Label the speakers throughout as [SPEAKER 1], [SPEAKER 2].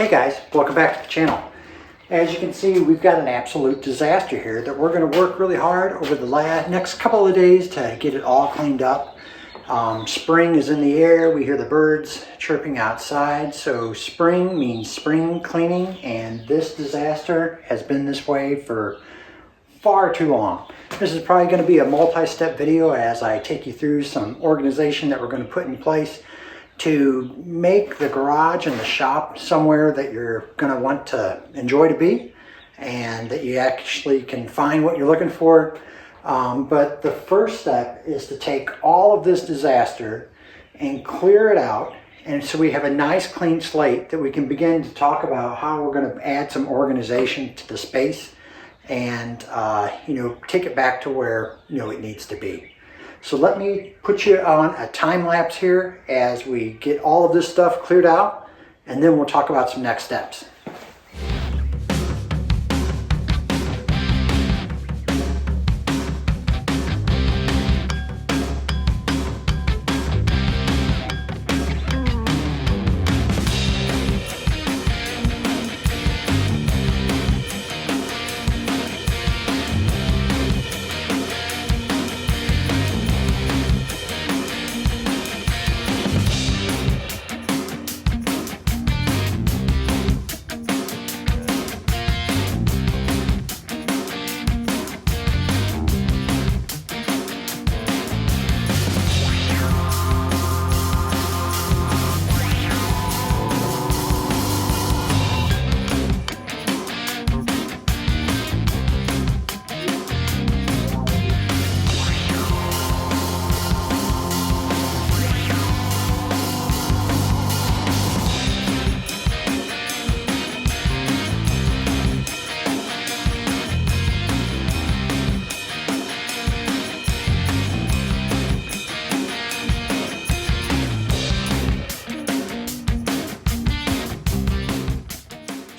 [SPEAKER 1] Hey guys, welcome back to the channel. As you can see, we've got an absolute disaster here that we're going to work really hard over the next couple of days to get it all cleaned up. Spring is in the air. We hear the birds chirping outside. So spring means spring cleaning, and this disaster has been this way for far too long. This is probably going to be a multi-step video as I take you through some organization that we're going to put in place to make the garage and the shop somewhere that you're going to want to enjoy to be, and that you actually can find what you're looking for. But the first step is to take all of this disaster and clear it out, and so we have a nice clean slate that we can begin to talk about how we're going to add some organization to the space and take it back to where it needs to be. So let me put you on a time lapse here as we get all of this stuff cleared out, and then we'll talk about some next steps.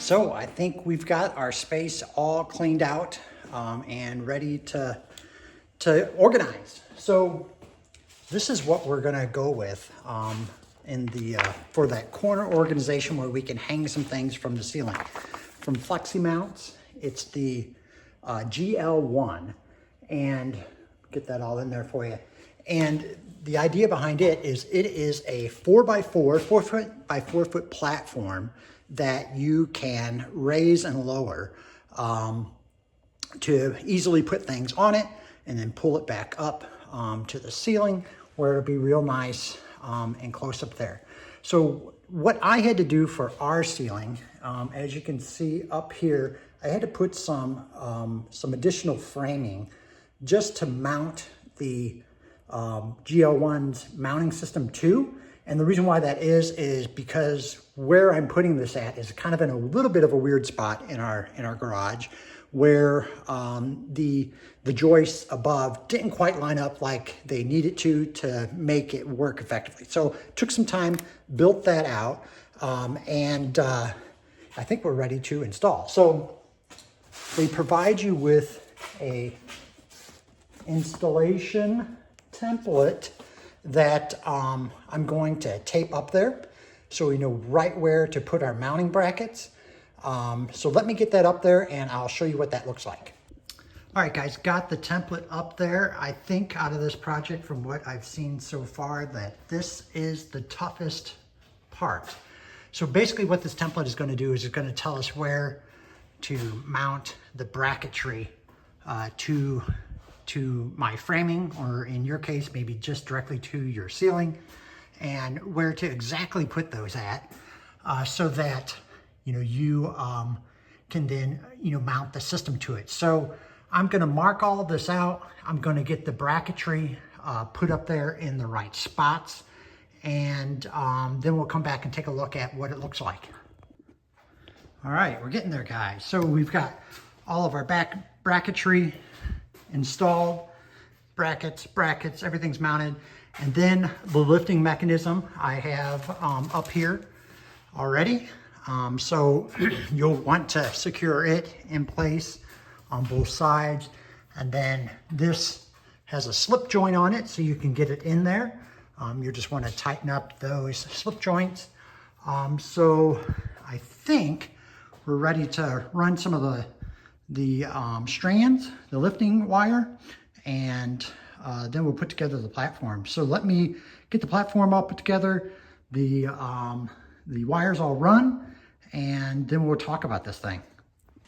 [SPEAKER 1] So I think we've got our space all cleaned out and ready to organize. So this is what we're gonna go with for that corner organization where we can hang some things from the ceiling. From FLEXIMOUNTS, it's the GL1, and get that all in there for you. And the idea behind it is a 4x4 4-foot by 4-foot platform that you can raise and lower to easily put things on it and then pull it back up to the ceiling where it'll be real nice and close up there. So what I had to do for our ceiling, as you can see up here, I had to put some additional framing just to mount the GL1's mounting system to. And the reason why that is because where I'm putting this at is kind of in a little bit of a weird spot in our garage, where the joists above didn't quite line up like they needed to make it work effectively. So took some time, built that out, and I think we're ready to install. So they provide you with a installation template that I'm going to tape up there so we know right where to put our mounting brackets. So let me get that up there and I'll show you what that looks like. All right, guys, got the template up there. I think out of this project, from what I've seen so far, that this is the toughest part. So basically what this template is going to do is it's going to tell us where to mount the bracketry to my framing, or in your case, maybe just directly to your ceiling, and where to exactly put those at so that you can then mount the system to it. So I'm going to mark all of this out. I'm going to get the bracketry put up there in the right spots, and then we'll come back and take a look at what it looks like. All right, we're getting there, guys. So we've got all of our back bracketry installed, brackets, everything's mounted. And then the lifting mechanism I have up here already. So you'll want to secure it in place on both sides. And then this has a slip joint on it so you can get it in there. You just want to tighten up those slip joints. So I think we're ready to run some of the strands, the lifting wire, and then we'll put together the platform. So let me get the platform all put together, the wires all run, and then we'll talk about this thing.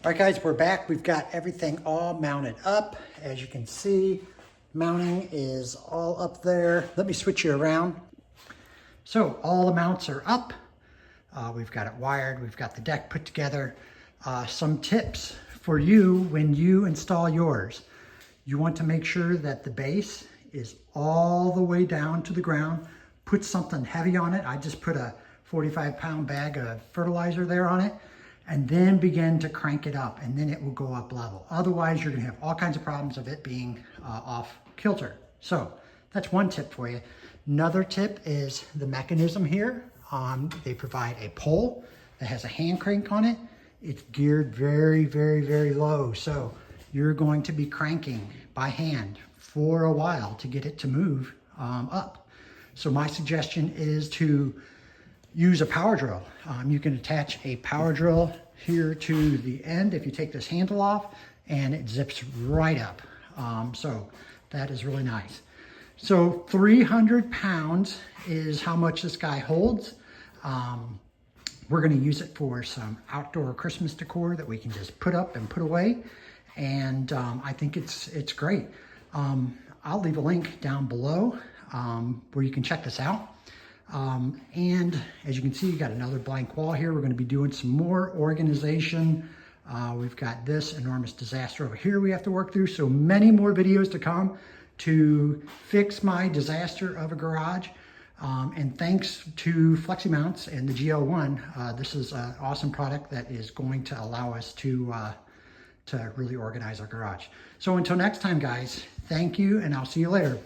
[SPEAKER 1] All right, guys, we're back. We've got everything all mounted up. As you can see, mounting is all up there. Let me switch you around. So all the mounts are up. We've got it wired. We've got the deck put together. Some tips for you when you install yours. You want to make sure that the base is all the way down to the ground. Put something heavy on it. I just put a 45-pound bag of fertilizer there on it, and then begin to crank it up, and then it will go up level. Otherwise, you're gonna have all kinds of problems of it being off kilter. So that's one tip for you. Another tip is the mechanism here. They provide a pole that has a hand crank on it. It's geared very, very, very low. So you're going to be cranking by hand for a while to get it to move up. So my suggestion is to use a power drill. You can attach a power drill here to the end if you take this handle off, and it zips right up. So that is really nice. So 300 pounds is how much this guy holds. We're gonna use it for some outdoor Christmas decor that we can just put up and put away. And I think it's great. I'll leave a link down below where you can check this out. And as you can see, you got another blank wall here. We're gonna be doing some more organization. We've got this enormous disaster over here we have to work through. So many more videos to come to fix my disaster of a garage. And thanks to FLEXIMOUNTS and the GL1, this is an awesome product that is going to allow us to really organize our garage. So until next time, guys, thank you, and I'll see you later.